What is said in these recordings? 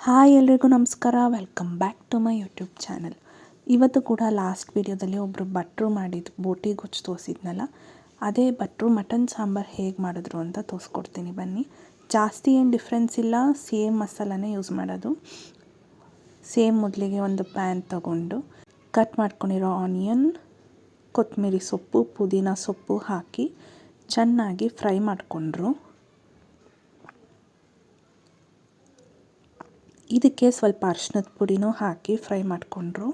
Hi ಎಲ್ರಿಗೂ ನಮಸ್ಕಾರ. Welcome back to my YouTube channel. ಇವತ್ತು ಕೂಡ ಲಾಸ್ಟ್ ವಿಡಿಯೋದಲ್ಲಿ ಒಬ್ಬರು ಭಟ್ರು ಮಾಡಿದ್ದು ಬೋಟಿ ಗೊಜ್ಜು ತೋರಿಸಿದ್ನಲ್ಲ, ಅದೇ ಭಟ್ರು ಮಟನ್ ಸಾಂಬಾರು ಹೇಗೆ ಮಾಡಿದ್ರು ಅಂತ ತೋರಿಸ್ಕೊಡ್ತೀನಿ ಬನ್ನಿ. ಜಾಸ್ತಿ ಏನು ಡಿಫ್ರೆನ್ಸ್ ಇಲ್ಲ, ಸೇಮ್ ಮಸಾಲನೇ ಯೂಸ್ ಮಾಡೋದು. ಸೇಮ್ ಮೊದಲಿಗೆ ಒಂದು ಪ್ಯಾನ್ ತಗೊಂಡು ಕಟ್ ಮಾಡ್ಕೊಂಡಿರೋ ಆನಿಯನ್, ಕೊತ್ತಂಬರಿ ಸೊಪ್ಪು, ಪುದೀನ ಸೊಪ್ಪು ಹಾಕಿ ಚೆನ್ನಾಗಿ ಫ್ರೈ ಮಾಡಿಕೊಂಡ್ರು. ಇದಕ್ಕೆ ಸ್ವಲ್ಪ ಅರಿಶಿನದ ಪುಡಿನೂ ಹಾಕಿ ಫ್ರೈ ಮಾಡಿಕೊಂಡ್ರು.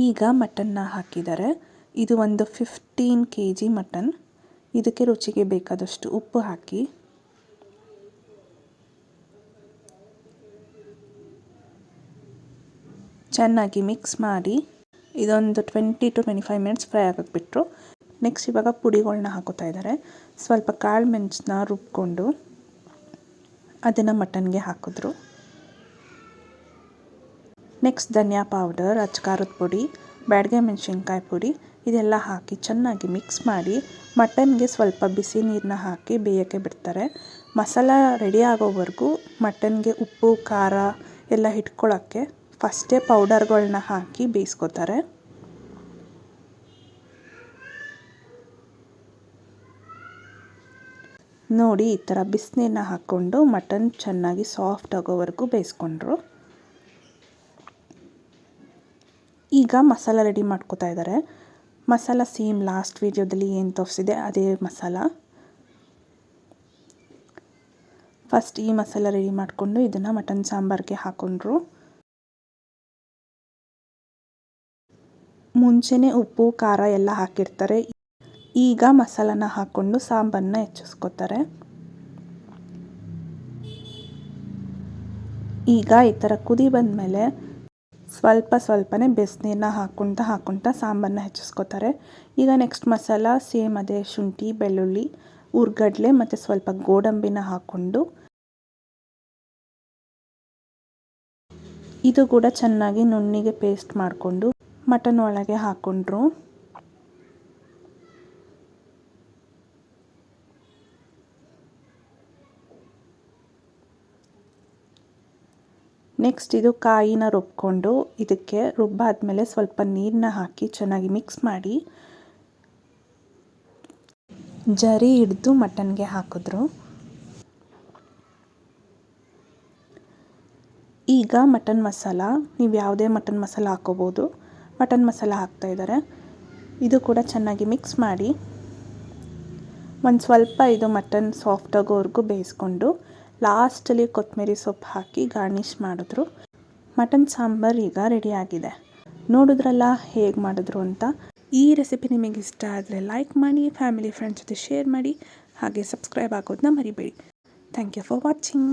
ಈಗ ಮಟನ್ನ ಹಾಕಿದ್ದಾರೆ. ಇದು ಒಂದು 15 kg ಮಟನ್. ಇದಕ್ಕೆ ರುಚಿಗೆ ಬೇಕಾದಷ್ಟು ಉಪ್ಪು ಹಾಕಿ ಚೆನ್ನಾಗಿ ಮಿಕ್ಸ್ ಮಾಡಿ ಇದೊಂದು 20 to 25 ಮಿನಿಟ್ಸ್ ಫ್ರೈ ಆಗಕ್ಕೆ ಬಿಟ್ಟರು. ನೆಕ್ಸ್ಟ್ ಇವಾಗ ಪುಡಿಗಳನ್ನ ಹಾಕೋತಾ ಇದ್ದಾರೆ. ಸ್ವಲ್ಪ ಕಾಳು ಮೆಣಸನ್ನ ರುಬ್ಕೊಂಡು ಅದನ್ನು ಮಟನ್ಗೆ ಹಾಕಿದ್ರು. ನೆಕ್ಸ್ಟ್ ಧನಿಯಾ ಪೌಡರ್, ಅಚ್ಕಾರದ ಪುಡಿ, ಬ್ಯಾಡಗೆ ಮೆಣಸಿನ್ಕಾಯಿ ಪುಡಿ ಇದೆಲ್ಲ ಹಾಕಿ ಚೆನ್ನಾಗಿ ಮಿಕ್ಸ್ ಮಾಡಿ ಮಟನ್ಗೆ ಸ್ವಲ್ಪ ಬಿಸಿ ನೀರನ್ನ ಹಾಕಿ ಬೇಯೋಕ್ಕೆ ಬಿಡ್ತಾರೆ. ಮಸಾಲ ರೆಡಿ ಆಗೋವರೆಗೂ ಮಟನ್ಗೆ ಉಪ್ಪು ಖಾರ ಎಲ್ಲ ಹಿಡ್ಕೊಳ್ಳೋಕ್ಕೆ ಫಸ್ಟೇ ಪೌಡರ್ಗಳನ್ನ ಹಾಕಿ ಬೇಯಿಸ್ಕೊತಾರೆ. ನೋಡಿ, ಈ ಥರ ಬಿಸಿನೀರನ್ನ ಹಾಕ್ಕೊಂಡು ಮಟನ್ ಚೆನ್ನಾಗಿ ಸಾಫ್ಟ್ ಆಗೋವರೆಗೂ ಬೇಯಿಸ್ಕೊಂಡ್ರು. ಈಗ ಮಸಾಲ ರೆಡಿ ಮಾಡ್ಕೋತಾ ಇದ್ದಾರೆ. ಮಸಾಲ ಸೇಮ್ ಲಾಸ್ಟ್ ವಿಡಿಯೋದಲ್ಲಿ ಏನು ತೋರಿಸಿದೆ ಅದೇ ಮಸಾಲ. ಫಸ್ಟ್ ಈ ಮಸಾಲ ರೆಡಿ ಮಾಡಿಕೊಂಡು ಇದನ್ನು ಮಟನ್ ಸಾಂಬಾರಿಗೆ ಹಾಕೊಂಡ್ರು. ಮುಂಚೆನೇ ಉಪ್ಪು ಖಾರ ಎಲ್ಲ ಹಾಕಿರ್ತಾರೆ. ಈಗ ಮಸಾಲನ ಹಾಕ್ಕೊಂಡು ಸಾಂಬಾರನ್ನ ಹೆಚ್ಚಿಸ್ಕೊತಾರೆ. ಈಗ ಈ ಥರ ಕುದಿ ಬಂದಮೇಲೆ ಸ್ವಲ್ಪನೇ ಬಿಸಿನೀರನ್ನ ಹಾಕ್ಕೊತಾ ಸಾಂಬಾರನ್ನ ಹೆಚ್ಚಿಸ್ಕೊತಾರೆ. ಈಗ ನೆಕ್ಸ್ಟ್ ಮಸಾಲ ಸೇಮ್ ಅದೇ ಶುಂಠಿ, ಬೆಳ್ಳುಳ್ಳಿ, ಉರ್ಗಡ್ಲೆ ಮತ್ತು ಸ್ವಲ್ಪ ಗೋಡಂಬಿನ ಹಾಕ್ಕೊಂಡು ಇದು ಕೂಡ ಚೆನ್ನಾಗಿ ನುಣ್ಣಿಗೆ ಪೇಸ್ಟ್ ಮಾಡಿಕೊಂಡು ಮಟನ್ ಒಳಗೆ ಹಾಕ್ಕೊಂಡ್ರು. ನೆಕ್ಸ್ಟ್ ಇದು ಕಾಯಿನ ರುಬ್ಕೊಂಡು ಇದಕ್ಕೆ ರುಬ್ಬಾದ್ಮೇಲೆ ಸ್ವಲ್ಪ ನೀರನ್ನ ಹಾಕಿ ಚೆನ್ನಾಗಿ ಮಿಕ್ಸ್ ಮಾಡಿ ಜರಿ ಹಿಡಿದು ಮಟನ್ಗೆ ಹಾಕಿದ್ರು. ಈಗ ಮಟನ್ ಮಸಾಲ, ನೀವು ಯಾವುದೇ ಮಟನ್ ಮಸಾಲ ಹಾಕ್ಕೋಬೋದು. ಮಟನ್ ಮಸಾಲ ಹಾಕ್ತಾ ಇದ್ದಾರೆ. ಇದು ಕೂಡ ಚೆನ್ನಾಗಿ ಮಿಕ್ಸ್ ಮಾಡಿ ಒಂದು ಸ್ವಲ್ಪ ಇದು ಮಟನ್ ಸಾಫ್ಟ್ ಆಗೋವರೆಗೂ ಬೇಯಿಸ್ಕೊಂಡು ಲಾಸ್ಟಲ್ಲಿ ಕೊತ್ತಂಬರಿ ಸೊಪ್ಪು ಹಾಕಿ ಗಾರ್ನಿಷ್ ಮಾಡಿದ್ರು. ಮಟನ್ ಸಾಂಬಾರು ಈಗ ರೆಡಿಯಾಗಿದೆ. ನೋಡಿದ್ರಲ್ಲ ಹೇಗೆ ಮಾಡಿದ್ರು ಅಂತ. ಈ ರೆಸಿಪಿ ನಿಮಗೆ ಇಷ್ಟ ಆದರೆ ಲೈಕ್ ಮಾಡಿ, ಫ್ಯಾಮಿಲಿ ಫ್ರೆಂಡ್ಸ್ ಜೊತೆ ಶೇರ್ ಮಾಡಿ, ಹಾಗೆ ಸಬ್ಸ್ಕ್ರೈಬ್ ಆಗೋದನ್ನ ಮರಿಬೇಡಿ. Thank you for watching.